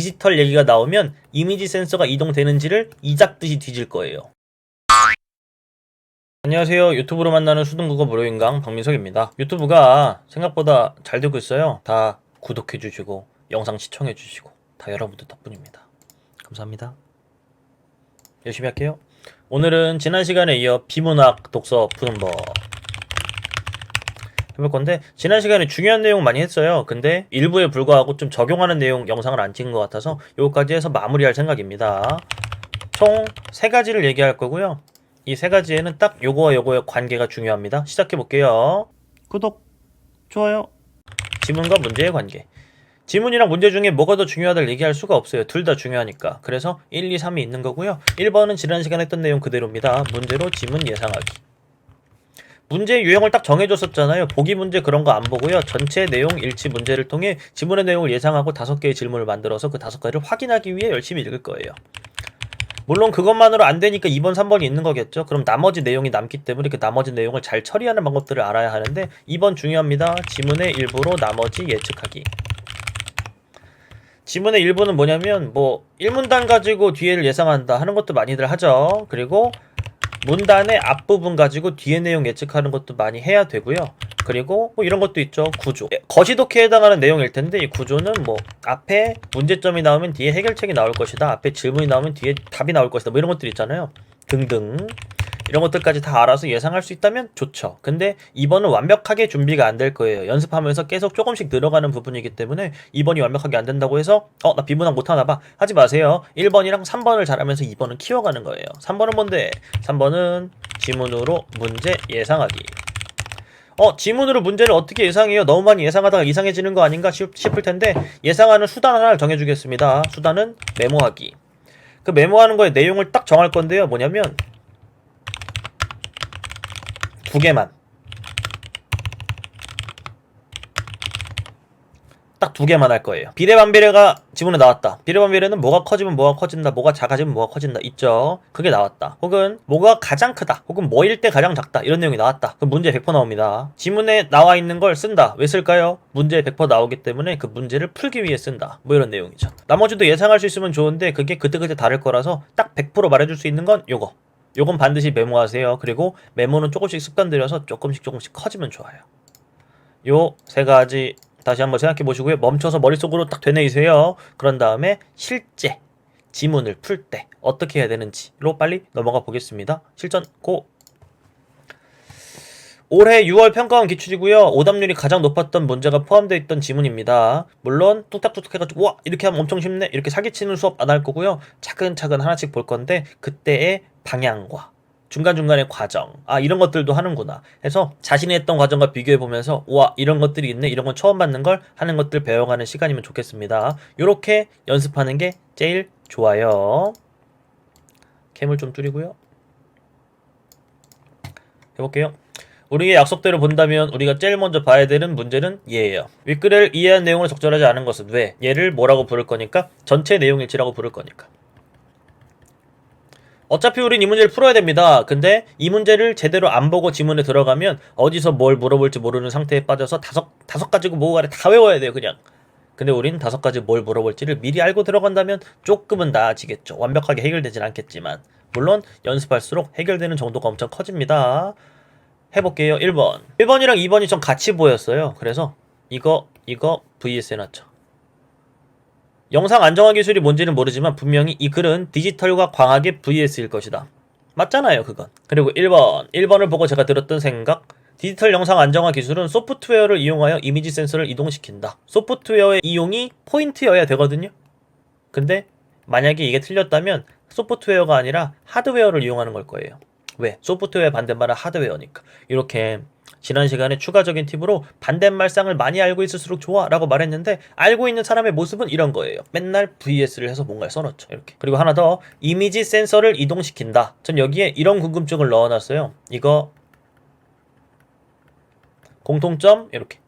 디지털 얘기가 나오면 이미지 센서가 이동되는지를 이잡듯이 뒤질 거예요. 안녕하세요. 유튜브로 만나는 수능국어 무료인강 박민석입니다. 유튜브가 생각보다 잘 되고 있어요. 다 구독해주시고 영상 시청해주시고 다 여러분들 덕분입니다. 감사합니다. 열심히 할게요. 오늘은 지난 시간에 이어 비문학 독서 푸는 법 해볼 건데, 지난 시간에 중요한 내용 많이 했어요. 근데 일부에 불과하고 좀 적용하는 내용 영상을 안 찍은 것 같아서 요거까지 해서 마무리할 생각입니다. 총 3가지를 얘기할 거고요. 이 3가지에는 딱 요거와 요거의 관계가 중요합니다. 시작해 볼게요. 구독, 좋아요. 지문과 문제의 관계. 지문이랑 문제 중에 뭐가 더 중요하다를 얘기할 수가 없어요. 둘 다 중요하니까. 그래서 1, 2, 3이 있는 거고요. 1번은 지난 시간에 했던 내용 그대로입니다. 문제로 지문 예상하기. 문제 유형을 딱 정해줬었잖아요. 보기 문제 그런 거 안 보고요. 전체 내용 일치 문제를 통해 지문의 내용을 예상하고 5개의 질문을 만들어서 그 5가지를 확인하기 위해 열심히 읽을 거예요. 물론 그것만으로 안 되니까 2번, 3번이 있는 거겠죠. 그럼 나머지 내용이 남기 때문에 그 나머지 내용을 잘 처리하는 방법들을 알아야 하는데 2번 중요합니다. 지문의 일부로 나머지 예측하기. 지문의 일부는 뭐냐면 뭐 1문단 가지고 뒤에를 예상한다 하는 것도 많이들 하죠. 그리고 문단의 앞부분 가지고 뒤에 내용 예측하는 것도 많이 해야 되고요. 그리고 뭐 이런 것도 있죠. 구조. 거시독해에 해당하는 내용일 텐데 이 구조는 뭐 앞에 문제점이 나오면 뒤에 해결책이 나올 것이다. 앞에 질문이 나오면 뒤에 답이 나올 것이다. 뭐 이런 것들 있잖아요. 등등. 이런 것들까지 다 알아서 예상할 수 있다면 좋죠. 근데 2번은 완벽하게 준비가 안 될 거예요. 연습하면서 계속 조금씩 늘어가는 부분이기 때문에 2번이 완벽하게 안 된다고 해서 나 비문학 못하나 봐 하지 마세요. 1번이랑 3번을 잘하면서 2번은 키워가는 거예요. 3번은 뭔데? 3번은 지문으로 문제 예상하기. 지문으로 문제를 어떻게 예상해요? 너무 많이 예상하다가 이상해지는 거 아닌가 싶을 텐데 예상하는 수단 하나를 정해주겠습니다. 수단은 메모하기. 그 메모하는 거에 내용을 딱 정할 건데요. 뭐냐면 2개만. 딱 2개만 할 거예요. 비례반비례가 지문에 나왔다. 비례반비례는 뭐가 커지면 뭐가 커진다, 뭐가 작아지면 뭐가 커진다 있죠. 그게 나왔다. 혹은 뭐가 가장 크다, 혹은 뭐일 때 가장 작다, 이런 내용이 나왔다. 그럼 문제 100% 나옵니다. 지문에 나와 있는 걸 쓴다. 왜 쓸까요? 문제 100% 나오기 때문에 그 문제를 풀기 위해 쓴다. 뭐 이런 내용이죠. 나머지도 예상할 수 있으면 좋은데 그게 그때그때 다를 거라서 딱 100% 말해줄 수 있는 건 요건 반드시 메모하세요. 그리고 메모는 조금씩 습관 들여서 조금씩 커지면 좋아요. 요 3가지 다시 한번 생각해 보시고요. 멈춰서 머릿속으로 딱 되뇌이세요. 그런 다음에 실제 지문을 풀 때 어떻게 해야 되는지로 빨리 넘어가 보겠습니다. 실전 고! 올해 6월 평가원 기출이고요. 오답률이 가장 높았던 문제가 포함되어 있던 지문입니다. 물론 뚝딱뚝딱 해가지고 와 이렇게 하면 엄청 쉽네 이렇게 사기치는 수업 안 할 거고요. 차근차근 하나씩 볼 건데 그때의 방향과 중간중간의 과정 이런 것들도 하는구나 해서 자신이 했던 과정과 비교해보면서 우와 이런 것들이 있네, 이런 건 처음 받는 걸 하는 것들 배워가는 시간이면 좋겠습니다. 요렇게 연습하는 게 제일 좋아요. 캠을 좀 줄이고요. 해볼게요. 우리의 약속대로 본다면 우리가 제일 먼저 봐야 되는 문제는 얘예요. 윗글을 이해한 내용을 적절하지 않은 것은 왜? 얘를 뭐라고 부를 거니까? 전체 내용일치라고 부를 거니까. 어차피 우린 이 문제를 풀어야 됩니다. 근데 이 문제를 제대로 안 보고 지문에 들어가면 어디서 뭘 물어볼지 모르는 상태에 빠져서 다섯 가지고 뭐고 간에 다 외워야 돼요, 그냥. 근데 우린 5가지 뭘 물어볼지를 미리 알고 들어간다면 조금은 나아지겠죠. 완벽하게 해결되진 않겠지만. 물론 연습할수록 해결되는 정도가 엄청 커집니다. 해볼게요. 1번. 1번이랑 2번이 좀 같이 보였어요. 그래서 이거 vs 해놨죠. 영상 안정화 기술이 뭔지는 모르지만 분명히 이 글은 디지털과 광학의 vs일 것이다. 맞잖아요, 그건. 그리고 1번. 1번을 보고 제가 들었던 생각. 디지털 영상 안정화 기술은 소프트웨어를 이용하여 이미지 센서를 이동시킨다. 소프트웨어의 이용이 포인트여야 되거든요. 근데 만약에 이게 틀렸다면 소프트웨어가 아니라 하드웨어를 이용하는 걸 거예요. 왜? 소프트웨어의 반대말은 하드웨어니까. 이렇게 지난 시간에 추가적인 팁으로 반대말상을 많이 알고 있을수록 좋아 라고 말했는데 알고 있는 사람의 모습은 이런 거예요. 맨날 VS를 해서 뭔가를 써놓죠. 이렇게. 그리고 하나 더, 이미지 센서를 이동시킨다. 전 여기에 이런 궁금증을 넣어놨어요. 이거 공통점 이렇게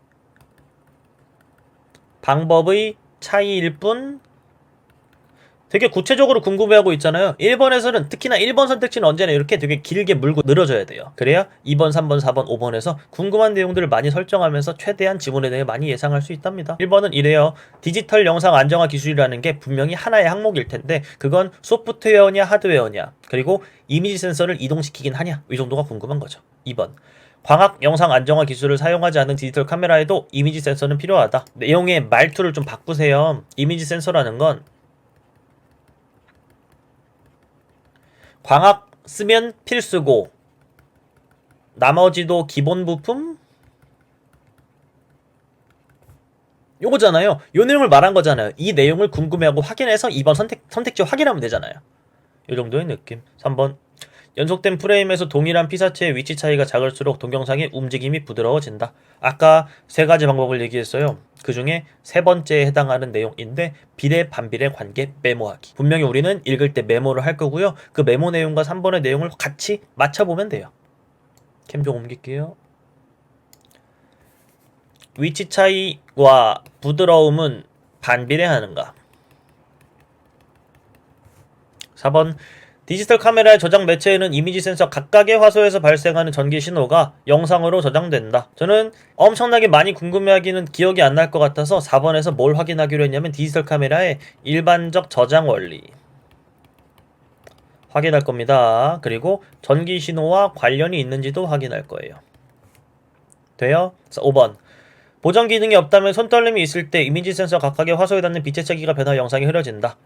방법의 차이일 뿐 되게 구체적으로 궁금해하고 있잖아요. 1번에서는 특히나 1번 선택지는 언제나 이렇게 되게 길게 물고 늘어져야 돼요. 그래야 2번, 3번, 4번, 5번에서 궁금한 내용들을 많이 설정하면서 최대한 지문에 대해 많이 예상할 수 있답니다. 1번은 이래요. 디지털 영상 안정화 기술이라는 게 분명히 하나의 항목일 텐데 그건 소프트웨어냐 하드웨어냐 그리고 이미지 센서를 이동시키긴 하냐 이 정도가 궁금한 거죠. 2번 광학 영상 안정화 기술을 사용하지 않는 디지털 카메라에도 이미지 센서는 필요하다. 내용의 말투를 좀 바꾸세요. 이미지 센서라는 건 광학 쓰면 필수고 나머지도 기본 부품? 요거잖아요. 요 내용을 말한 거잖아요. 이 내용을 궁금해하고 확인해서 2번 선택지 확인하면 되잖아요. 요 정도의 느낌. 3번 연속된 프레임에서 동일한 피사체의 위치 차이가 작을수록 동영상의 움직임이 부드러워진다. 아까 세 가지 방법을 얘기했어요. 그 중에 세 번째에 해당하는 내용인데 비례 반비례 관계 메모하기. 분명히 우리는 읽을 때 메모를 할 거고요. 그 메모 내용과 3번의 내용을 같이 맞춰보면 돼요. 캠 좀 옮길게요. 위치 차이와 부드러움은 반비례하는가? 4번 디지털 카메라의 저장 매체에는 이미지 센서 각각의 화소에서 발생하는 전기 신호가 영상으로 저장된다. 저는 엄청나게 많이 궁금해하기는 기억이 안 날 것 같아서 4번에서 뭘 확인하기로 했냐면 디지털 카메라의 일반적 저장 원리 확인할 겁니다. 그리고 전기 신호와 관련이 있는지도 확인할 거예요. 돼요? 5번 보정 기능이 없다면 손떨림이 있을 때 이미지 센서 각각의 화소에 닿는 빛의 세기가 변화 영상이 흐려진다.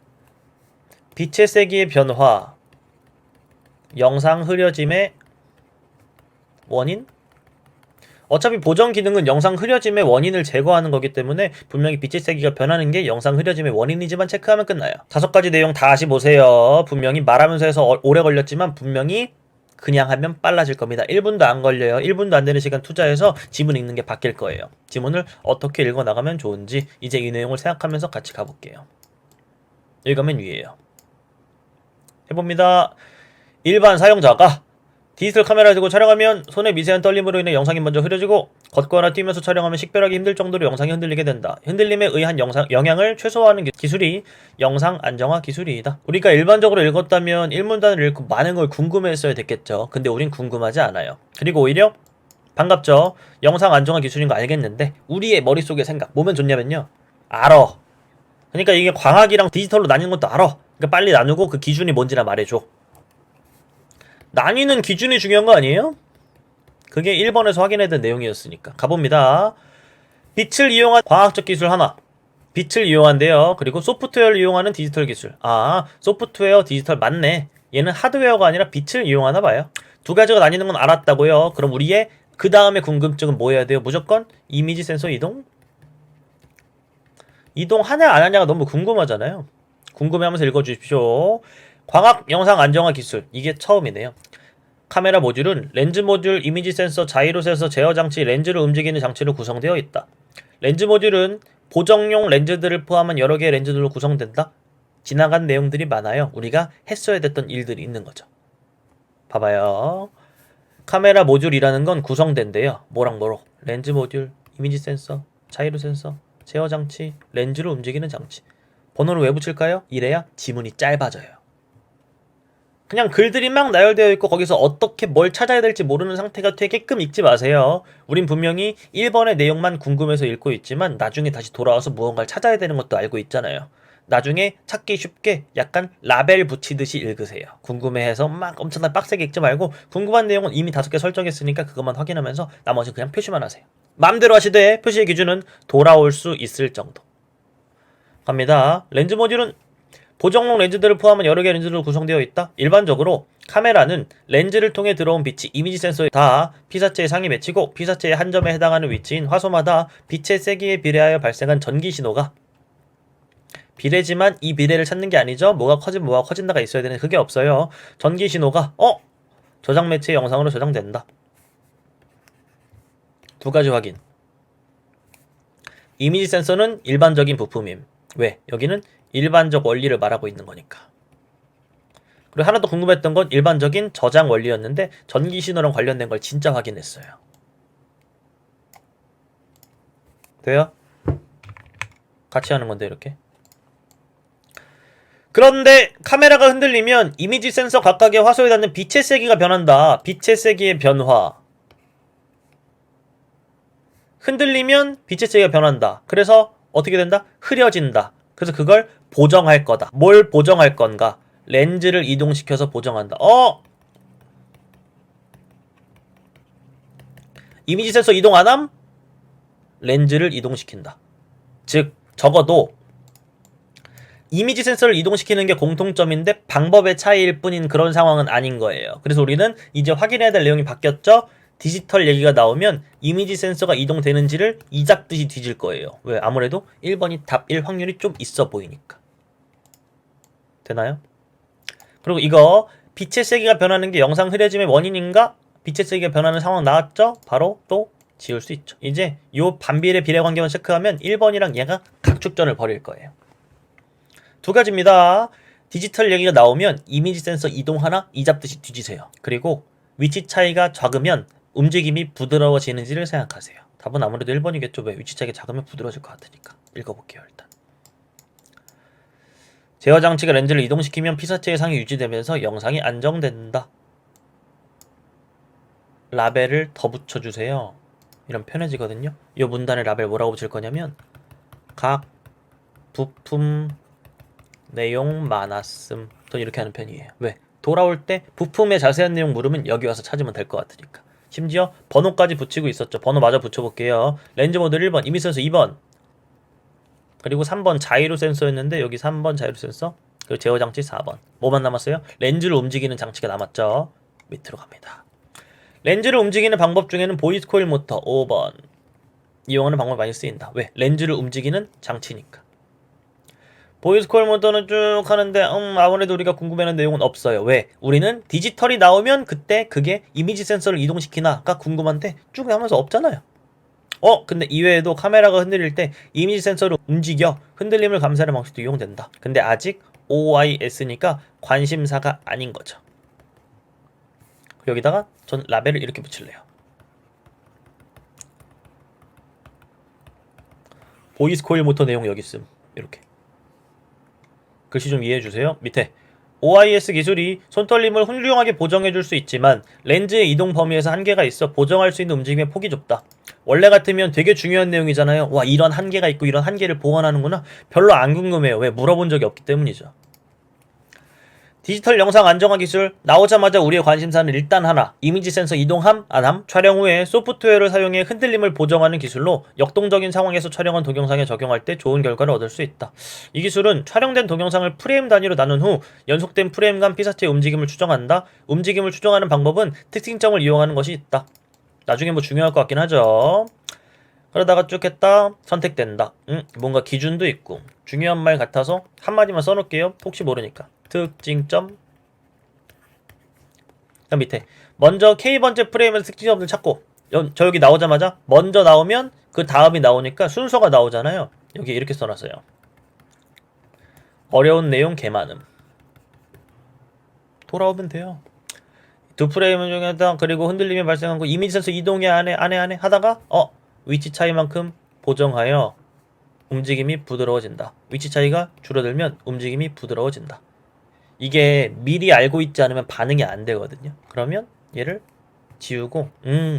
빛의 세기의 변화 영상 흐려짐의 원인? 어차피 보정 기능은 영상 흐려짐의 원인을 제거하는 거기 때문에 분명히 빛의 세기가 변하는 게 영상 흐려짐의 원인이지만 체크하면 끝나요. 5가지 내용 다시 보세요. 분명히 말하면서 해서 오래 걸렸지만 분명히 그냥 하면 빨라질 겁니다. 1분도 안 걸려요. 1분도 안 되는 시간 투자해서 지문 읽는 게 바뀔 거예요. 지문을 어떻게 읽어 나가면 좋은지 이제 이 내용을 생각하면서 같이 가볼게요. 읽으면 위에요. 해봅니다. 일반 사용자가 디지털 카메라를 들고 촬영하면 손의 미세한 떨림으로 인해 영상이 먼저 흐려지고 걷거나 뛰면서 촬영하면 식별하기 힘들 정도로 영상이 흔들리게 된다. 흔들림에 의한 영향을 최소화하는 기술이 영상 안정화 기술이다. 우리가 일반적으로 읽었다면 1문단을 읽고 많은 걸 궁금해했어야 됐겠죠. 근데 우린 궁금하지 않아요. 그리고 오히려 반갑죠. 영상 안정화 기술인 거 알겠는데 우리의 머릿속의 생각 뭐면 좋냐면요. 알아. 그러니까 이게 광학이랑 디지털로 나뉘는 것도 알아. 그러니까 빨리 나누고 그 기준이 뭔지나 말해줘. 나뉘는 기준이 중요한 거 아니에요? 그게 1번에서 확인해야 될 내용이었으니까. 가봅니다. 빛을 이용한 과학적 기술 하나. 빛을 이용한대요. 그리고 소프트웨어를 이용하는 디지털 기술. 아, 소프트웨어, 디지털 맞네. 얘는 하드웨어가 아니라 빛을 이용하나 봐요. 두 가지가 나뉘는 건 알았다고요. 그럼 우리의 그 다음에 궁금증은 뭐 해야 돼요? 무조건 이미지 센서 이동? 이동하냐 안 하냐가 너무 궁금하잖아요. 궁금해하면서 읽어주십시오. 광학 영상 안정화 기술. 이게 처음이네요. 카메라 모듈은 렌즈 모듈, 이미지 센서, 자이로 센서, 제어 장치, 렌즈를 움직이는 장치로 구성되어 있다. 렌즈 모듈은 보정용 렌즈들을 포함한 여러 개의 렌즈들로 구성된다. 지나간 내용들이 많아요. 우리가 했어야 됐던 일들이 있는 거죠. 봐봐요. 카메라 모듈이라는 건 구성된대요. 뭐랑 뭐로. 렌즈 모듈, 이미지 센서, 자이로 센서, 제어 장치, 렌즈를 움직이는 장치. 번호를 왜 붙일까요? 이래야 지문이 짧아져요. 그냥 글들이 막 나열되어 있고 거기서 어떻게 뭘 찾아야 될지 모르는 상태가 되게끔 읽지 마세요. 우린 분명히 1번의 내용만 궁금해서 읽고 있지만 나중에 다시 돌아와서 무언가를 찾아야 되는 것도 알고 있잖아요. 나중에 찾기 쉽게 약간 라벨 붙이듯이 읽으세요. 궁금해해서 막 엄청나게 빡세게 읽지 말고 궁금한 내용은 이미 5개 설정했으니까 그것만 확인하면서 나머지 그냥 표시만 하세요. 마음대로 하시되 표시의 기준은 돌아올 수 있을 정도. 갑니다. 렌즈 모듈은 보정용 렌즈들을 포함한 여러 개의 렌즈로 구성되어 있다. 일반적으로 카메라는 렌즈를 통해 들어온 빛이 이미지 센서에 닿아 피사체의 상이 맺히고 피사체의 한 점에 해당하는 위치인 화소마다 빛의 세기에 비례하여 발생한 전기 신호가 비례지만 이 비례를 찾는 게 아니죠. 뭐가 커지면 뭐가 커진다가 있어야 되는 그게 없어요. 전기 신호가 저장 매체의 영상으로 저장된다. 두 가지 확인. 이미지 센서는 일반적인 부품임. 왜? 여기는 일반적 원리를 말하고 있는 거니까. 그리고 하나 더 궁금했던 건 일반적인 저장 원리였는데 전기 신호랑 관련된 걸 진짜 확인했어요. 돼요? 같이 하는 건데 이렇게. 그런데 카메라가 흔들리면 이미지 센서 각각의 화소에 닿는 빛의 세기가 변한다. 빛의 세기의 변화. 흔들리면 빛의 세기가 변한다. 그래서 어떻게 된다? 흐려진다. 그래서 그걸 보정할 거다. 뭘 보정할 건가? 렌즈를 이동시켜서 보정한다. 이미지 센서 이동 안 함? 렌즈를 이동시킨다. 즉 적어도 이미지 센서를 이동시키는 게 공통점인데 방법의 차이일 뿐인 그런 상황은 아닌 거예요. 그래서 우리는 이제 확인해야 될 내용이 바뀌었죠? 디지털 얘기가 나오면 이미지 센서가 이동되는지를 이잡듯이 뒤질 거예요. 왜? 아무래도 1번이 답일 확률이 좀 있어 보이니까. 되나요? 그리고 이거 빛의 세기가 변하는 게 영상 흐려짐의 원인인가? 빛의 세기가 변하는 상황 나왔죠? 바로 또 지울 수 있죠. 이제 요 반비례 비례 관계만 체크하면 1번이랑 얘가 각축전을 벌일 거예요. 두 가지입니다. 디지털 얘기가 나오면 이미지 센서 이동하나 이잡듯이 뒤지세요. 그리고 위치 차이가 작으면 움직임이 부드러워지는지를 생각하세요. 답은 아무래도 1번이겠죠. 왜? 위치 차이가 작으면 부드러워질 것 같으니까. 읽어볼게요. 일단 제어 장치가 렌즈를 이동시키면 피사체의 상이 유지되면서 영상이 안정된다. 라벨을 더 붙여주세요. 이런 편해지거든요. 이 문단에 라벨 뭐라고 붙일 거냐면 각 부품 내용 많았음. 전 이렇게 하는 편이에요. 왜? 돌아올 때 부품의 자세한 내용 물으면 여기 와서 찾으면 될 것 같으니까. 심지어 번호까지 붙이고 있었죠. 번호 마저 붙여볼게요. 렌즈 모드 1번, 이미지 센서 2번. 그리고 3번 자이로 센서였는데 여기 3번 자이로 센서. 그리고 제어 장치 4번. 뭐만 남았어요? 렌즈를 움직이는 장치가 남았죠. 밑으로 갑니다. 렌즈를 움직이는 방법 중에는 보이스 코일 모터 5번. 이용하는 방법이 많이 쓰인다. 왜? 렌즈를 움직이는 장치니까. 보이스 코일 모터는 쭉 하는데 아무래도 우리가 궁금해하는 내용은 없어요. 왜? 우리는 디지털이 나오면 그때 그게 이미지 센서를 이동시키나가 궁금한데 쭉 하면서 없잖아요. 근데 이외에도 카메라가 흔들릴 때 이미지 센서를 움직여 흔들림을 감지하는 방식도 이용된다. 근데 아직 OIS니까 관심사가 아닌 거죠. 여기다가 전 라벨을 이렇게 붙일래요. 보이스 코일 모터 내용 여기 있음. 이렇게. 글씨 좀 이해해주세요. 밑에 OIS 기술이 손떨림을 훌륭하게 보정해줄 수 있지만 렌즈의 이동 범위에서 한계가 있어 보정할 수 있는 움직임의 폭이 좁다. 원래 같으면 되게 중요한 내용이잖아요. 와, 이런 한계가 있고 이런 한계를 보완하는구나. 별로 안 궁금해요. 왜? 물어본 적이 없기 때문이죠. 디지털 영상 안정화 기술 나오자마자 우리의 관심사는 일단 하나, 이미지 센서 이동함, 안함. 촬영 후에 소프트웨어를 사용해 흔들림을 보정하는 기술로 역동적인 상황에서 촬영한 동영상에 적용할 때 좋은 결과를 얻을 수 있다. 이 기술은 촬영된 동영상을 프레임 단위로 나눈 후 연속된 프레임 간 피사체의 움직임을 추정한다. 움직임을 추정하는 방법은 특징점을 이용하는 것이 있다. 나중에 뭐 중요할 것 같긴 하죠. 그러다가 쭉 했다. 선택된다. 뭔가 기준도 있고 중요한 말 같아서 한마디만 써놓을게요. 혹시 모르니까. 특징점. 그 밑에 먼저 K번째 프레임에서 특징점을 찾고 저 여기 나오자마자 먼저 나오면 그 다음이 나오니까 순서가 나오잖아요. 여기 이렇게 써놨어요. 어려운 내용 개 많음. 돌아오면 돼요. 두 프레임 중에다 그리고 흔들림이 발생한 거 이미지 센서 이동이 안에 하다가 위치 차이만큼 보정하여 움직임이 부드러워진다. 위치 차이가 줄어들면 움직임이 부드러워진다. 이게 미리 알고 있지 않으면 반응이 안 되거든요. 그러면 얘를 지우고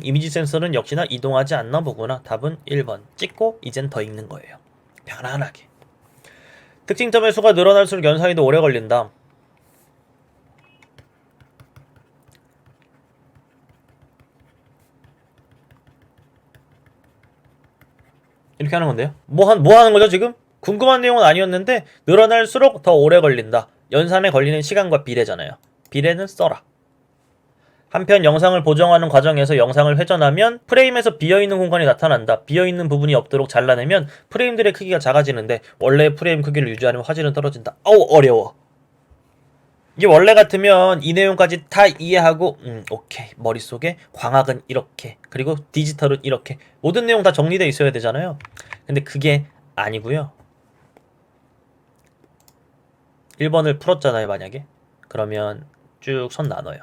이미지 센서는 역시나 이동하지 않나 보구나. 답은 1번 찍고 이젠 더 읽는 거예요. 편안하게. 특징점의 수가 늘어날수록 연산이 더 오래 걸린다. 이렇게 하는 건데요. 뭐 하는 거죠 지금? 궁금한 내용은 아니었는데 늘어날수록 더 오래 걸린다. 연산에 걸리는 시간과 비례잖아요. 비례는 써라. 한편 영상을 보정하는 과정에서 영상을 회전하면 프레임에서 비어있는 공간이 나타난다. 비어있는 부분이 없도록 잘라내면 프레임들의 크기가 작아지는데 원래의 프레임 크기를 유지하면 화질은 떨어진다. 어려워. 이게 원래 같으면 이 내용까지 다 이해하고 오케이. 머릿속에 광학은 이렇게 그리고 디지털은 이렇게 모든 내용 다 정리되어 있어야 되잖아요. 근데 그게 아니고요. 1번을 풀었잖아요, 만약에. 그러면 쭉 선 나눠요.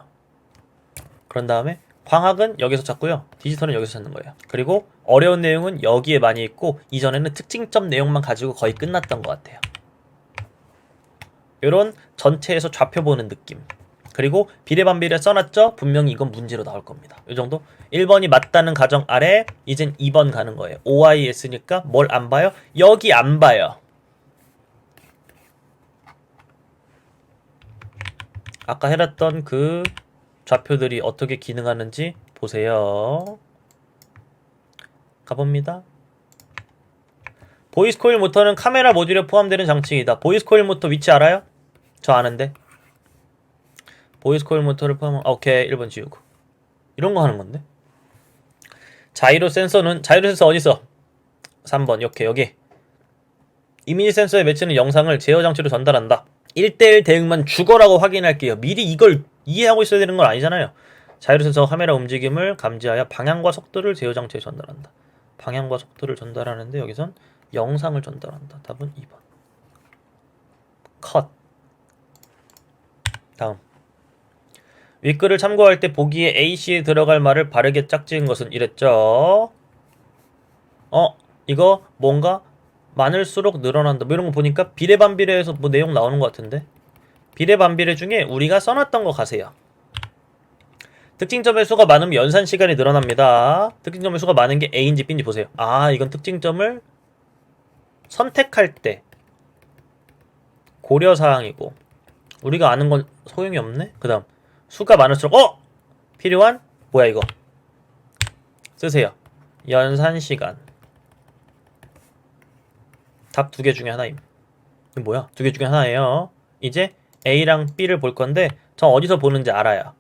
그런 다음에 광학은 여기서 찾고요. 디지털은 여기서 찾는 거예요. 그리고 어려운 내용은 여기에 많이 있고 이전에는 특징점 내용만 가지고 거의 끝났던 것 같아요. 요런 전체에서 좌표 보는 느낌. 그리고 비례반비례 써놨죠? 분명히 이건 문제로 나올 겁니다. 이 정도? 1번이 맞다는 가정 아래 이젠 2번 가는 거예요. OIS니까 뭘 안 봐요? 여기 안 봐요. 아까 해놨던 그 좌표들이 어떻게 기능하는지 보세요. 가봅니다. 보이스 코일 모터는 카메라 모듈에 포함되는 장치이다. 보이스 코일 모터 위치 알아요? 저 아는데. 보이스 코일 모터를 포함한 오케이 1번 지우고 이런 거 하는 건데. 자이로 센서는 자이로 센서 어디 있어? 3번 이렇게 여기. 이미지 센서에 매치는 영상을 제어 장치로 전달한다. 1대1 대응만 죽어라고 확인할게요. 미리 이걸 이해하고 있어야 되는 건 아니잖아요. 자이로 센서 카메라 움직임을 감지하여 방향과 속도를 제어 장치에 전달한다. 방향과 속도를 전달하는데 여기선 영상을 전달한다. 답은 2번. 컷. 다음. 윗글을 참고할 때 보기에 A씨에 들어갈 말을 바르게 짝지은 것은 이랬죠. 이거 뭔가 많을수록 늘어난다. 뭐 이런 거 보니까 비례반비례에서 뭐 내용 나오는 것 같은데. 비례반비례 중에 우리가 써놨던 거 가세요. 특징점의 수가 많으면 연산 시간이 늘어납니다. 특징점의 수가 많은 게 A인지 B인지 보세요. 아, 이건 특징점을 선택할 때 고려사항이고 우리가 아는 건 소용이 없네. 그 다음 수가 많을수록 필요한 뭐야 이거 쓰세요. 연산시간. 답 두 개 중에 하나임. 이거 뭐야? 두 개 중에 하나예요. 이제 A랑 B를 볼 건데 저 어디서 보는지 알아요.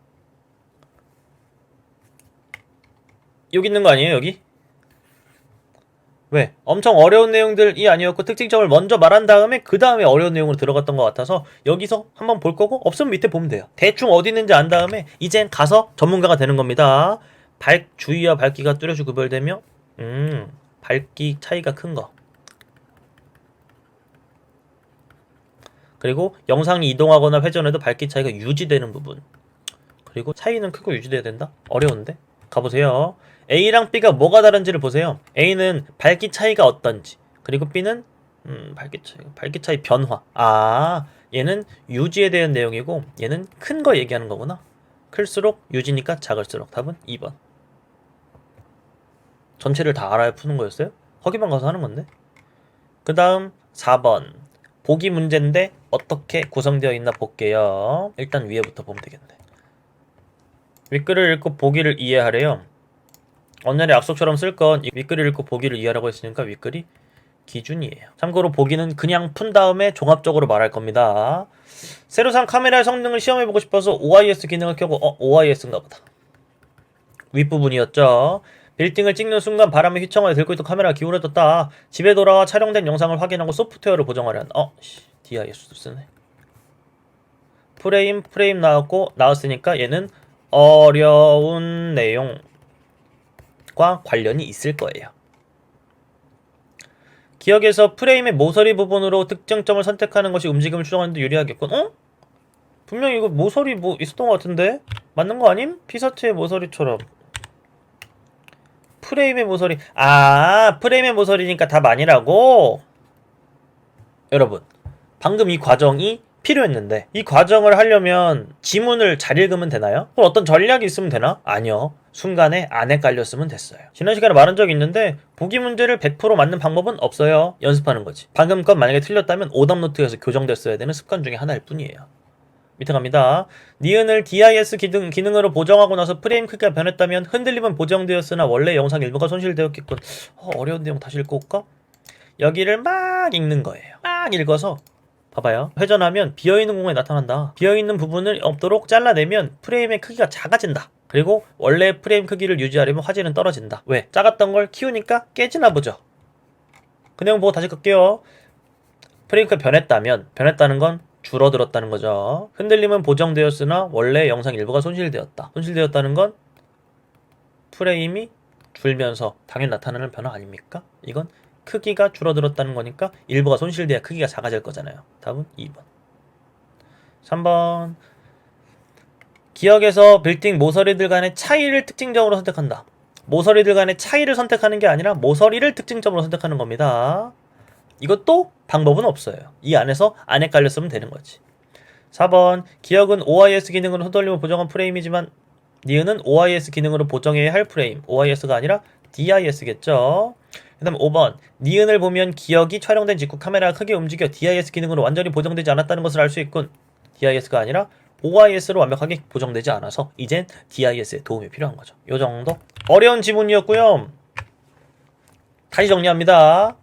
여기 있는 거 아니에요? 여기? 왜? 엄청 어려운 내용들이 아니었고 특징점을 먼저 말한 다음에 그 다음에 어려운 내용으로 들어갔던 것 같아서 여기서 한번 볼 거고 없으면 밑에 보면 돼요. 대충 어디 있는지 안 다음에 이젠 가서 전문가가 되는 겁니다. 주위와 밝기가 뚜렷이 구별되며 밝기 차이가 큰 거. 그리고 영상이 이동하거나 회전해도 밝기 차이가 유지되는 부분. 그리고 차이는 크고 유지돼야 된다? 어려운데? 가보세요. A랑 B가 뭐가 다른지를 보세요. A는 밝기 차이가 어떤지, 그리고 B는 밝기 차이 변화. 얘는 유지에 대한 내용이고 얘는 큰 거 얘기하는 거구나. 클수록 유지니까 작을수록. 답은 2번. 전체를 다 알아야 푸는 거였어요? 거기만 가서 하는 건데. 그 다음 4번 보기 문제인데 어떻게 구성되어 있나 볼게요. 일단 위에부터 보면 되겠네. 윗글을 읽고 보기를 이해하래요. 언날의 약속처럼 쓸 건 윗글을 읽고 보기를 이해하라고 했으니까 윗글이 기준이에요. 참고로 보기는 그냥 푼 다음에 종합적으로 말할 겁니다. 새로 산 카메라의 성능을 시험해보고 싶어서 OIS 기능을 켜고 OIS인가 보다. 윗부분이었죠. 빌딩을 찍는 순간 바람이 휘청하여 들고 있던 카메라가 기울어졌다. 집에 돌아와 촬영된 영상을 확인하고 소프트웨어를 보정하려 한다. DIS도 쓰네. 프레임 나왔으니까 얘는 어려운 내용과 관련이 있을 거예요. 기억에서 프레임의 모서리 부분으로 특정점을 선택하는 것이 움직임을 추정하는 데 유리하겠군. 분명히 이거 모서리 뭐 있었던 것 같은데? 맞는 거 아님? 피사체의 모서리처럼. 프레임의 모서리. 프레임의 모서리니까 답 아니라고? 여러분, 방금 이 과정이 필요했는데 이 과정을 하려면 지문을 잘 읽으면 되나요? 그럼 어떤 전략이 있으면 되나? 아니요. 순간에 안 헷갈렸으면 됐어요. 지난 시간에 말한 적이 있는데 보기 문제를 100% 맞는 방법은 없어요. 연습하는 거지. 방금 건 만약에 틀렸다면 오답 노트에서 교정됐어야 되는 습관 중에 하나일 뿐이에요. 밑에 갑니다. 니은을 DIS 기능으로 보정하고 나서 프레임 크기가 변했다면 흔들림은 보정되었으나 원래 영상 일부가 손실되었겠군. 어려운 내용 다시 읽고 올까? 여기를 막 읽는 거예요. 막 읽어서 봐봐요. 회전하면 비어있는 공간이 나타난다. 비어있는 부분을 없도록 잘라내면 프레임의 크기가 작아진다. 그리고 원래 프레임 크기를 유지하려면 화질은 떨어진다. 왜? 작았던 걸 키우니까 깨지나 보죠. 그 내용 보고 다시 끌게요. 프레임 크기가 변했다는 건 줄어들었다는 거죠. 흔들림은 보정되었으나 원래 영상 일부가 손실되었다. 손실되었다는 건 프레임이 줄면서 당연히 나타나는 변화 아닙니까? 이건 크기가 줄어들었다는 거니까 일부가 손실돼야 크기가 작아질 거잖아요. 답은 2번. 3번. 기억에서 빌딩 모서리들 간의 차이를 특징점으로 선택한다. 모서리들 간의 차이를 선택하는 게 아니라 모서리를 특징점으로 선택하는 겁니다. 이것도 방법은 없어요. 이 안에서 안 헷갈렸으면 되는 거지. 4번 기억은 OIS 기능으로 후돌림을 보정한 프레임이지만 니은은 OIS 기능으로 보정해야 할 프레임. OIS가 아니라 DIS겠죠. 그 다음 5번 니은을 보면 기억이 촬영된 직후 카메라가 크게 움직여 DIS 기능으로 완전히 보정되지 않았다는 것을 알 수 있군. DIS가 아니라 OIS로 완벽하게 보정되지 않아서 이젠 DIS의 도움이 필요한 거죠. 요 정도. 어려운 지문이었고요. 다시 정리합니다.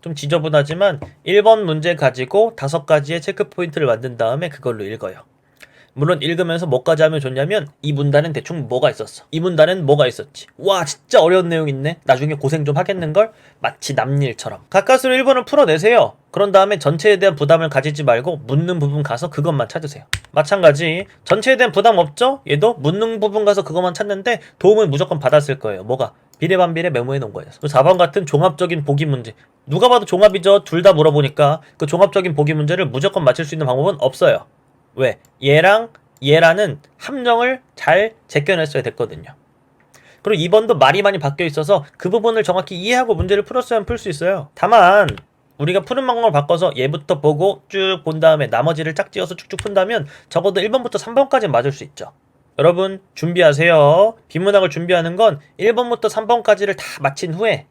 좀 지저분하지만 1번 문제 가지고 5가지의 체크 포인트를 만든 다음에 그걸로 읽어요. 물론 읽으면서 뭐까지 하면 좋냐면 이 문단은 대충 뭐가 있었어. 이 문단은 뭐가 있었지. 와 진짜 어려운 내용 있네. 나중에 고생 좀 하겠는걸? 마치 남일처럼. 가까스로 1번을 풀어내세요. 그런 다음에 전체에 대한 부담을 가지지 말고 묻는 부분 가서 그것만 찾으세요. 마찬가지 전체에 대한 부담 없죠? 얘도 묻는 부분 가서 그것만 찾는데 도움을 무조건 받았을 거예요. 뭐가? 비례반비례 메모해 놓은 거예요. 4번 같은 종합적인 보기 문제. 누가 봐도 종합이죠. 둘 다 물어보니까 그 종합적인 보기 문제를 무조건 맞힐 수 있는 방법은 없어요. 왜? 얘랑 얘라는 함정을 잘 제껴냈어야 됐거든요. 그리고 2번도 말이 많이 바뀌어 있어서 그 부분을 정확히 이해하고 문제를 풀었어야 풀 수 있어요. 다만 우리가 푸는 방법을 바꿔서 얘부터 보고 쭉 본 다음에 나머지를 짝지어서 쭉쭉 푼다면 적어도 1번부터 3번까지 맞을 수 있죠. 여러분 준비하세요. 비문학을 준비하는 건 1번부터 3번까지를 다 마친 후에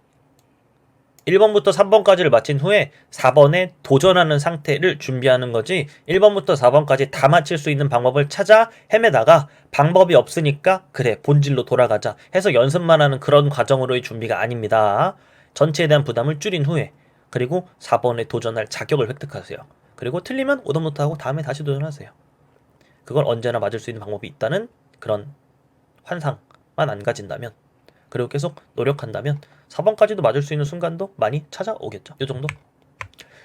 1번부터 3번까지를 마친 후에 4번에 도전하는 상태를 준비하는 거지 1번부터 4번까지 다 맞힐 수 있는 방법을 찾아 헤매다가 방법이 없으니까 그래 본질로 돌아가자 해서 연습만 하는 그런 과정으로의 준비가 아닙니다. 전체에 대한 부담을 줄인 후에 그리고 4번에 도전할 자격을 획득하세요. 그리고 틀리면 오답노트 하고 다음에 다시 도전하세요. 그걸 언제나 맞을 수 있는 방법이 있다는 그런 환상만 안 가진다면 그리고 계속 노력한다면 4번까지도 맞을 수 있는 순간도 많이 찾아오겠죠. 이 정도.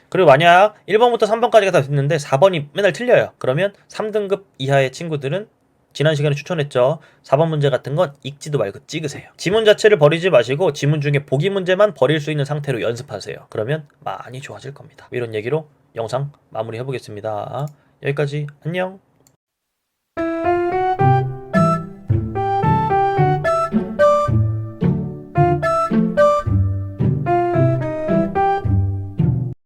그리고 만약 1번부터 3번까지가 다 됐는데 4번이 맨날 틀려요. 그러면 3등급 이하의 친구들은 지난 시간에 추천했죠. 4번 문제 같은 건 읽지도 말고 찍으세요. 지문 자체를 버리지 마시고 지문 중에 보기 문제만 버릴 수 있는 상태로 연습하세요. 그러면 많이 좋아질 겁니다. 이런 얘기로 영상 마무리 해보겠습니다. 여기까지 안녕.